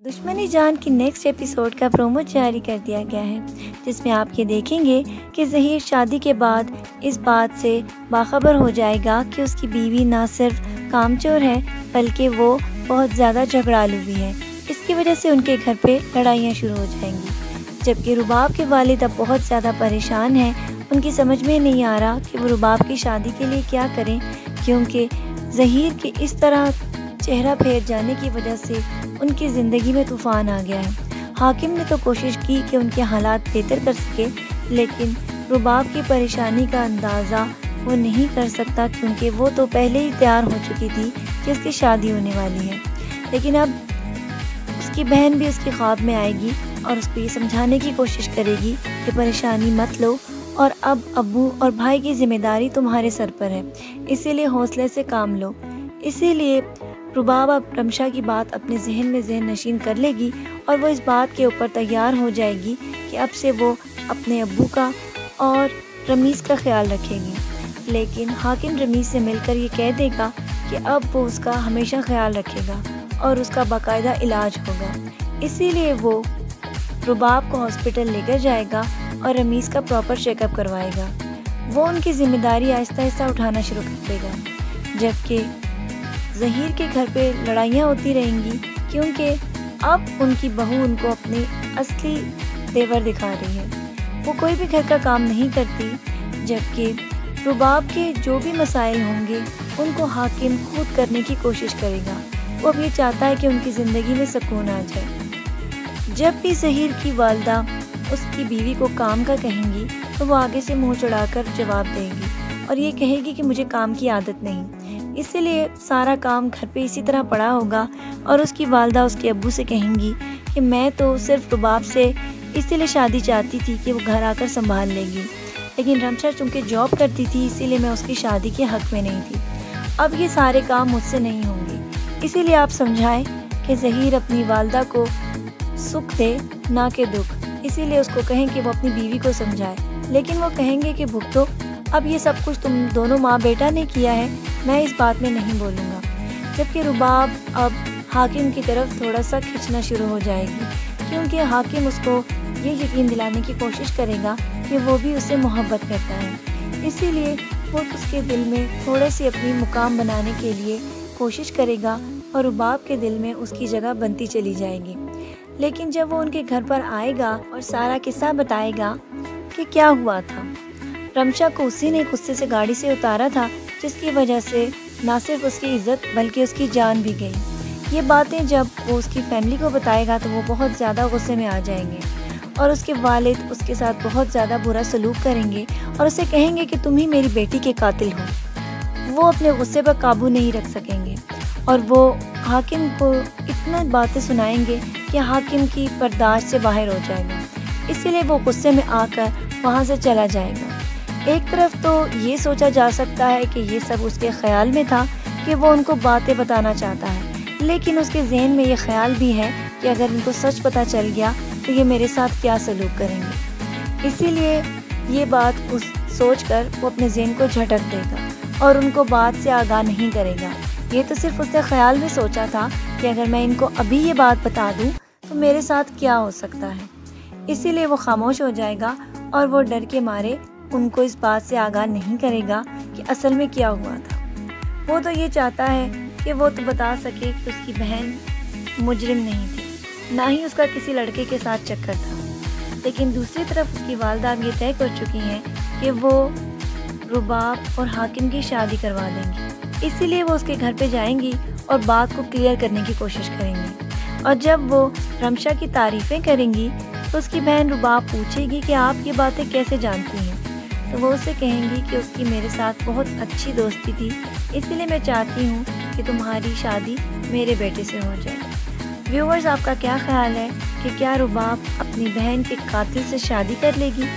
दुश्मनी जान की नेक्स्ट एपिसोड का प्रोमो जारी कर दिया गया है, जिसमें आप ये देखेंगे कि ज़हीर शादी के बाद इस बात से बाखबर हो जाएगा कि उसकी बीवी ना सिर्फ कामचोर है बल्कि वो बहुत ज़्यादा झगड़ालू भी है। इसकी वजह से उनके घर पे लड़ाइयाँ शुरू हो जाएंगी। जबकि रुबाब के वालिद अब बहुत ज़्यादा परेशान हैं। उनकी समझ में नहीं आ रहा कि वो रुबाब की शादी के लिए क्या करें, क्योंकि ज़हीर के इस तरह चेहरा फेर जाने की वजह से उनकी ज़िंदगी में तूफ़ान आ गया है। हाकिम ने तो कोशिश की कि उनके हालात बेहतर कर सके, लेकिन रुबाब की परेशानी का अंदाज़ा वो नहीं कर सकता, क्योंकि वो तो पहले ही तैयार हो चुकी थी कि उसकी शादी होने वाली है। लेकिन अब उसकी बहन भी उसके ख्वाब में आएगी और उसको ये समझाने की कोशिश करेगी कि परेशानी मत लो और अब अब्बू और भाई की जिम्मेदारी तुम्हारे सर पर है, इसीलिए हौसले से काम लो। इसीलिए रुबाब अब रमशा की बात अपने जहन में जहन नशीन कर लेगी और वो इस बात के ऊपर तैयार हो जाएगी कि अब से वो अपने अब्बू का और रमीज़ का ख्याल रखेगी। लेकिन हाकिम रमीज़ से मिलकर ये कह देगा कि अब वो उसका हमेशा ख्याल रखेगा और उसका बाकायदा इलाज होगा। इसीलिए वो रुबाब को हॉस्पिटल लेकर जाएगा और रमीज़ का प्रॉपर चेकअप करवाएगा। वो उनकी ज़िम्मेदारी आहिस्ता आहिस्ता उठाना शुरू कर देगा, जबकि ज़हीर के घर पे लड़ाइयाँ होती रहेंगी, क्योंकि अब उनकी बहू उनको अपने असली तेवर दिखा रही है। वो कोई भी घर का काम नहीं करती, जबकि रुबाब के जो भी मसाइल होंगे उनको हाकिम खुद करने की कोशिश करेगा। वो अब ये चाहता है कि उनकी ज़िंदगी में सुकून आ जाए। जब भी ज़हीर की वालदा उसकी बीवी को काम का कहेंगी तो वो आगे से मुँह चढ़ाकर जवाब देगी और ये कहेगी कि मुझे काम की आदत नहीं, इसीलिए सारा काम घर पे इसी तरह पड़ा होगा। और उसकी वालदा उसके अब्बू से कहेंगी कि मैं तो सिर्फ रुबाब से इसीलिए शादी चाहती थी कि वो घर आकर संभाल लेगी, लेकिन रमशा चूँकि जॉब करती थी इसीलिए मैं उसकी शादी के हक़ में नहीं थी। अब ये सारे काम मुझसे नहीं होंगे, इसीलिए आप समझाएं कि ज़हीर अपनी वालदा को सुख दे ना कि दुख। इसीलिए उसको कहें कि वो अपनी बीवी को समझाए, लेकिन वो कहेंगे कि भुगतो, अब ये सब कुछ तुम दोनों माँ बेटा ने किया है, मैं इस बात में नहीं बोलूँगा। जबकि रुबाब अब हाकिम की तरफ थोड़ा सा खिंचना शुरू हो जाएगी, क्योंकि हाकिम उसको ये यकीन दिलाने की कोशिश करेगा कि वो भी उससे मोहब्बत करता है। इसीलिए वो उसके दिल में थोड़ी सी अपनी मुकाम बनाने के लिए कोशिश करेगा और रुबाब के दिल में उसकी जगह बनती चली जाएगी। लेकिन जब वो उनके घर पर आएगा और सारा किस्सा बताएगा कि क्या हुआ था, रमशा को उसी ने गुस्से से गाड़ी से उतारा था, जिसकी वजह से ना सिर्फ उसकी इज्जत बल्कि उसकी जान भी गई। ये बातें जब वो उसकी फैमिली को बताएगा तो वो बहुत ज़्यादा गुस्से में आ जाएंगे और उसके वालिद उसके साथ बहुत ज़्यादा बुरा सलूक करेंगे और उसे कहेंगे कि तुम ही मेरी बेटी के कातिल हो। वो अपने गुस्से पर काबू नहीं रख सकेंगे और वो हाकिम को इतना बातें सुनाएंगे कि हाकिम की बर्दाश्त से बाहर हो जाएगा। इसीलिए वो गुस्से में आकर वहाँ से चला जाएगा। एक तरफ तो ये सोचा जा सकता है कि ये सब उसके ख्याल में था कि वो उनको बातें बताना चाहता है, लेकिन उसके जहन में ये ख्याल भी है कि अगर इनको सच पता चल गया तो ये मेरे साथ क्या सलूक करेंगे। इसीलिए ये बात उस सोचकर वो अपने जहन को झटक देगा और उनको बात से आगाह नहीं करेगा। ये तो सिर्फ उसने ख्याल में सोचा था कि अगर मैं इनको अभी ये बात बता दूँ तो मेरे साथ क्या हो सकता है। इसीलिए वो खामोश हो जाएगा और वो डर के मारे उनको इस बात से आगाह नहीं करेगा कि असल में क्या हुआ था। वो तो ये चाहता है कि वो तो बता सके कि उसकी बहन मुजरिम नहीं थी, ना ही उसका किसी लड़के के साथ चक्कर था। लेकिन दूसरी तरफ उसकी वालदा अब ये तय कर चुकी हैं कि वो रुबाब और हाकिम की शादी करवा देंगी। इसीलिए वो उसके घर पे जाएंगी और बात को क्लियर करने की कोशिश करेंगी। और जब वो रमशा की तारीफ़ें करेंगी तो उसकी बहन रुबाब पूछेगी कि आप ये बातें कैसे जानती हैं, तो वो उससे कहेंगी कि उसकी मेरे साथ बहुत अच्छी दोस्ती थी, इसीलिए मैं चाहती हूँ कि तुम्हारी शादी मेरे बेटे से हो जाए। व्यूअर्स, आपका क्या ख्याल है कि क्या रुबाब अपनी बहन के कातिल से शादी कर लेगी?